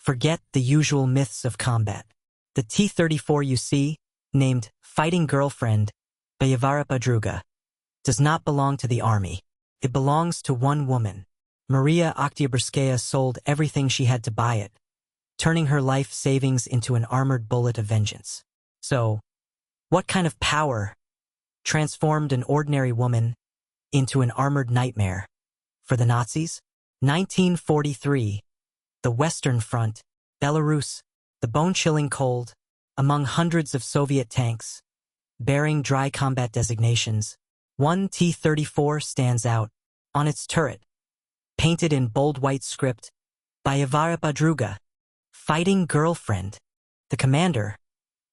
Forget the usual myths of combat. The T-34 you see, named Fighting Girlfriend, Boevaya podruga, does not belong to the army. It belongs to one woman. Mariya Oktyabrskaya sold everything she had to buy it, turning her life savings into an armored bullet of vengeance. So, what kind of power transformed an ordinary woman into an armored nightmare for the Nazis? 1943. The Western Front, Belarus, the bone-chilling cold, among hundreds of Soviet tanks, bearing dry combat designations, one T-34 stands out on its turret, painted in bold white script, Boevaya podruga, Fighting Girlfriend. The commander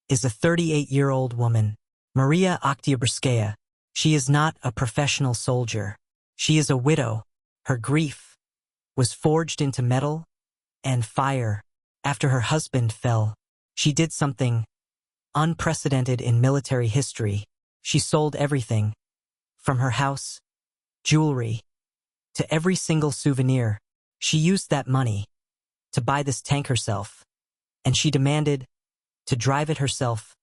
is a 38-year-old woman, Mariya Oktyabrskaya. She is not a professional soldier. She is a widow. Her grief was forged into metal and fire after her husband fell. She did something unprecedented in military history. She sold everything, from her house, jewelry, to every single souvenir. She used that money to buy this tank herself, and she demanded to drive it herself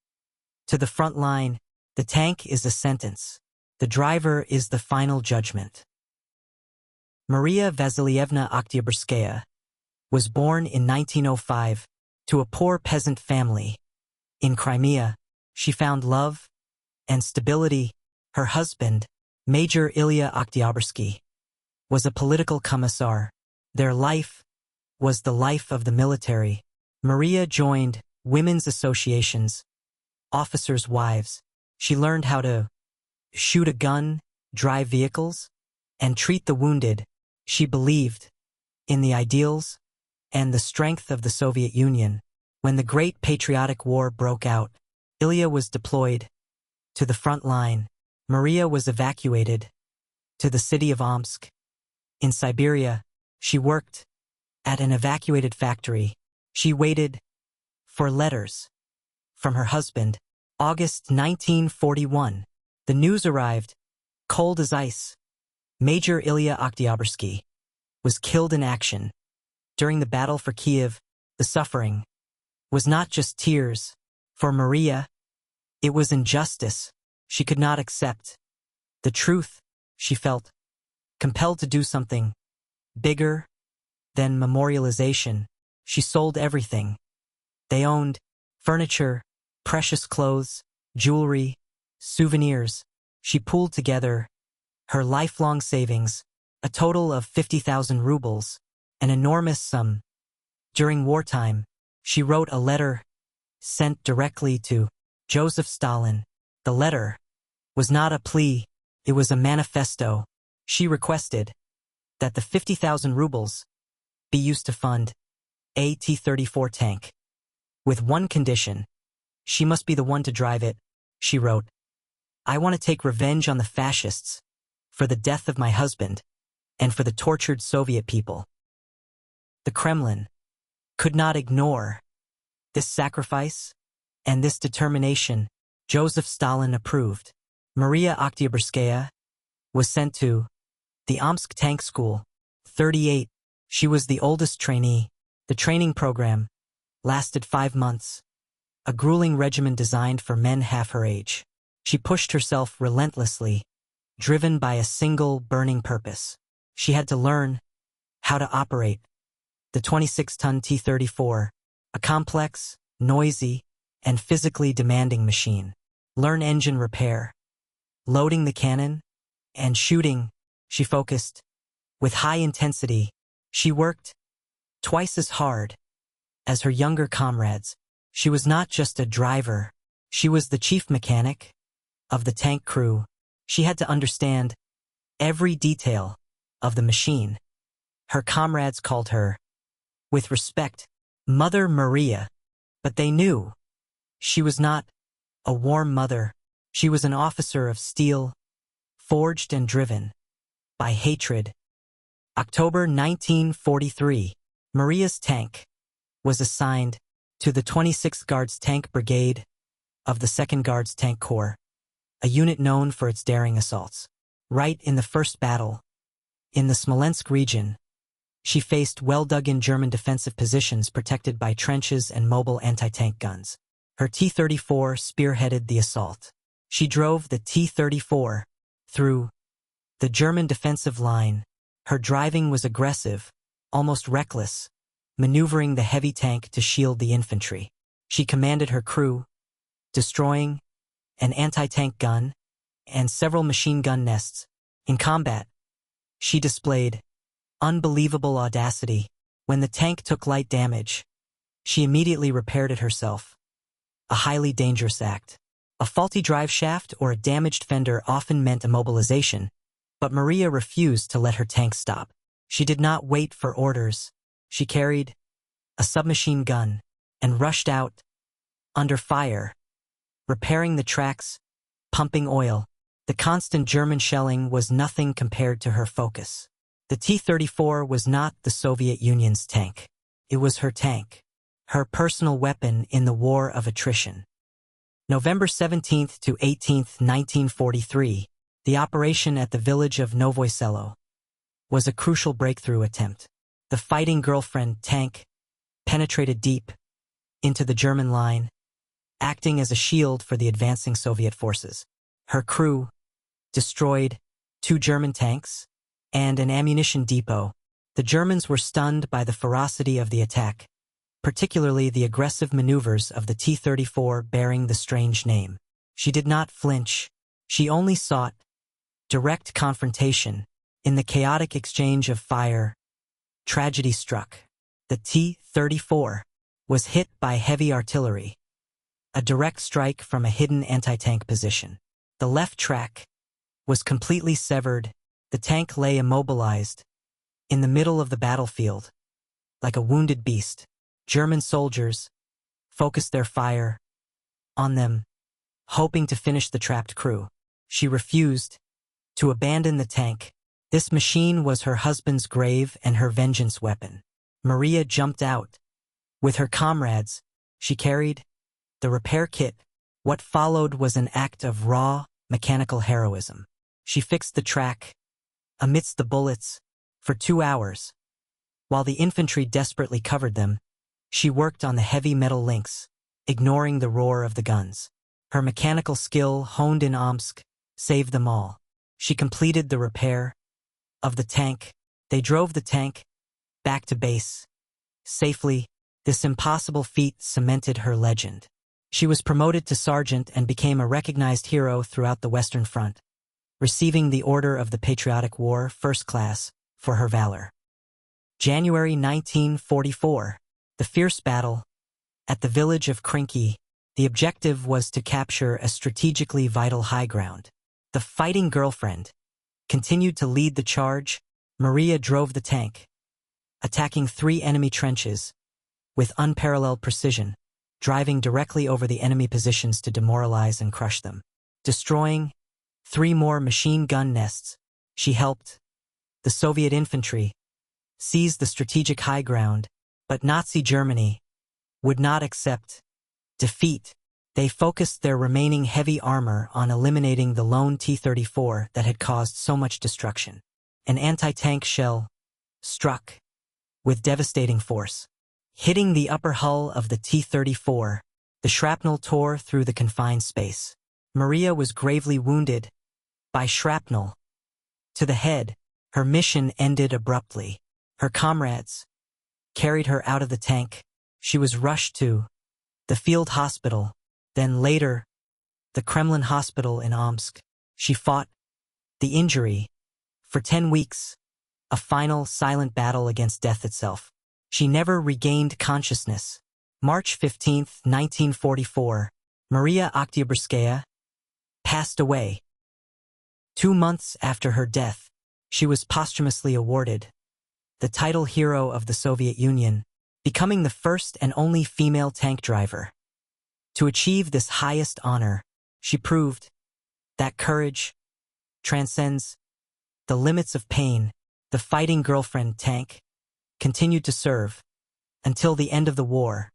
to the front line. The tank is a sentence. The driver is the final judgment. Mariya Vasilyevna Oktyabrskaya was born in 1905 to a poor peasant family. In Crimea, she found love and stability. Her husband, Major Ilya Oktyabrski, was a political commissar. Their life was the life of the military. Mariya joined women's associations, officers' wives. She learned how to shoot a gun, drive vehicles, and treat the wounded. She believed in the ideals and the strength of the Soviet Union. When the Great Patriotic War broke out, Ilya was deployed to the front line. Mariya was evacuated to the city of Omsk. In Siberia, she worked at an evacuated factory. She waited for letters from her husband. August 1941. The news arrived, cold as ice. Major Ilya Oktyabrski was killed in action. During the battle for Kiev, the suffering was not just tears. For Mariya, it was injustice she could not accept. The truth, she felt, compelled to do something bigger than memorialization. She sold everything. They owned furniture, precious clothes, jewelry, souvenirs. She pooled together her lifelong savings, a total of 50,000 rubles, an enormous sum. During wartime, she wrote a letter sent directly to Joseph Stalin. The letter was not a plea, it was a manifesto. She requested that the 50,000 rubles be used to fund a T-34 tank. With one condition, she must be the one to drive it. She wrote, "I want to take revenge on the fascists for the death of my husband and for the tortured Soviet people." The Kremlin could not ignore this sacrifice and this determination. Joseph Stalin approved. Mariya Oktyabrskaya was sent to the Omsk Tank School. 38. She was the oldest trainee. The training program lasted 5 months, a grueling regimen designed for men half her age. She pushed herself relentlessly, driven by a single burning purpose. She had to learn how to operate the 26-ton T-34, a complex, noisy, and physically demanding machine. Learn engine repair, loading the cannon, and shooting. She focused with high intensity. She worked twice as hard as her younger comrades. She was not just a driver. She was the chief mechanic of the tank crew. She had to understand every detail of the machine. Her comrades called her, with respect, Mother Mariya, but they knew she was not a warm mother. She was an officer of steel, forged and driven by hatred. October 1943. Mariya's tank was assigned to the 26th Guards Tank Brigade of the 2nd Guards Tank Corps, a unit known for its daring assaults. Right in the first battle, in the Smolensk region, She faced well-dug-in German defensive positions protected by trenches and mobile anti-tank guns. Her T-34 spearheaded the assault. She drove the T-34 through the German defensive line. Her driving was aggressive, almost reckless, maneuvering the heavy tank to shield the infantry. She commanded her crew, destroying an anti-tank gun and several machine gun nests. In combat, she displayed unbelievable audacity. When the tank took light damage, she immediately repaired it herself. A highly dangerous act. A faulty drive shaft or a damaged fender often meant immobilization, but Mariya refused to let her tank stop. She did not wait for orders. She carried a submachine gun and rushed out under fire, repairing the tracks, pumping oil. The constant German shelling was nothing compared to her focus. The T-34 was not the Soviet Union's tank. It was her tank, her personal weapon in the war of attrition. November 17 to 18, 1943, the operation at the village of Novoye Selo was a crucial breakthrough attempt. The Fighting Girlfriend tank penetrated deep into the German line, acting as a shield for the advancing Soviet forces. Her crew destroyed 2 German tanks and an ammunition depot. The Germans were stunned by the ferocity of the attack, particularly the aggressive maneuvers of the T-34 bearing the strange name. She did not flinch. She only sought direct confrontation. In the chaotic exchange of fire, tragedy struck. The T-34 was hit by heavy artillery, a direct strike from a hidden anti-tank position. The left track was completely severed. The tank lay immobilized in the middle of the battlefield, like a wounded beast. German soldiers focused their fire on them, hoping to finish the trapped crew. She refused to abandon the tank. This machine was her husband's grave and her vengeance weapon. Mariya jumped out. With her comrades, she carried the repair kit. What followed was an act of raw, mechanical heroism. She fixed the track amidst the bullets for 2 hours. While the infantry desperately covered them, she worked on the heavy metal links, ignoring the roar of the guns. Her mechanical skill, honed in Omsk, saved them all. She completed the repair of the tank. They drove the tank back to base safely. This impossible feat cemented her legend. She was promoted to sergeant and became a recognized hero throughout the Western Front, receiving the Order of the Patriotic War, First Class, for her valor. January 1944. The fierce battle at the village of Krinky. The objective was to capture a strategically vital high ground. The Fighting Girlfriend continued to lead the charge. Mariya drove the tank, attacking 3 enemy trenches with unparalleled precision, driving directly over the enemy positions to demoralize and crush them. Destroying 3 more machine gun nests, she helped the Soviet infantry seize the strategic high ground, but Nazi Germany would not accept defeat. They focused their remaining heavy armor on eliminating the lone T-34 that had caused so much destruction. An anti-tank shell struck with devastating force, hitting the upper hull of the T-34. The shrapnel tore through the confined space. Mariya was gravely wounded by shrapnel to the head. Her mission ended abruptly. Her comrades carried her out of the tank. She was rushed to the field hospital, then later the Kremlin hospital in Omsk. She fought the injury for 10 weeks, a final silent battle against death itself. She never regained consciousness. March 15, 1944, Mariya Oktyabrskaya passed away. 2 months after her death, she was posthumously awarded the title Hero of the Soviet Union, becoming the first and only female tank driver to achieve this highest honor. She proved that courage transcends the limits of pain. The Fighting Girlfriend tank continued to serve until the end of the war,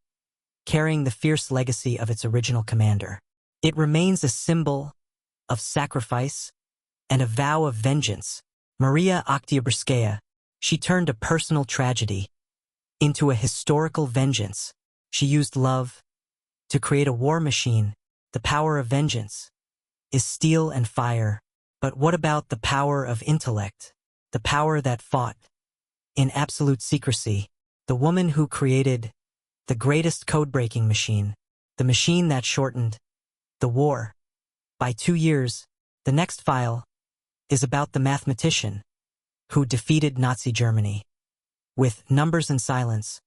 carrying the fierce legacy of its original commander. It remains a symbol of sacrifice and a vow of vengeance. Mariya Oktyabrskaya, She turned a personal tragedy into a historical vengeance. She used love to create a war machine. The power of vengeance is steel and fire. But what about the power of intellect? The power that fought in absolute secrecy. The woman who created the greatest code-breaking machine. The machine that shortened the war by 2 years. The next file is about the mathematician who defeated Nazi Germany. With numbers and silence,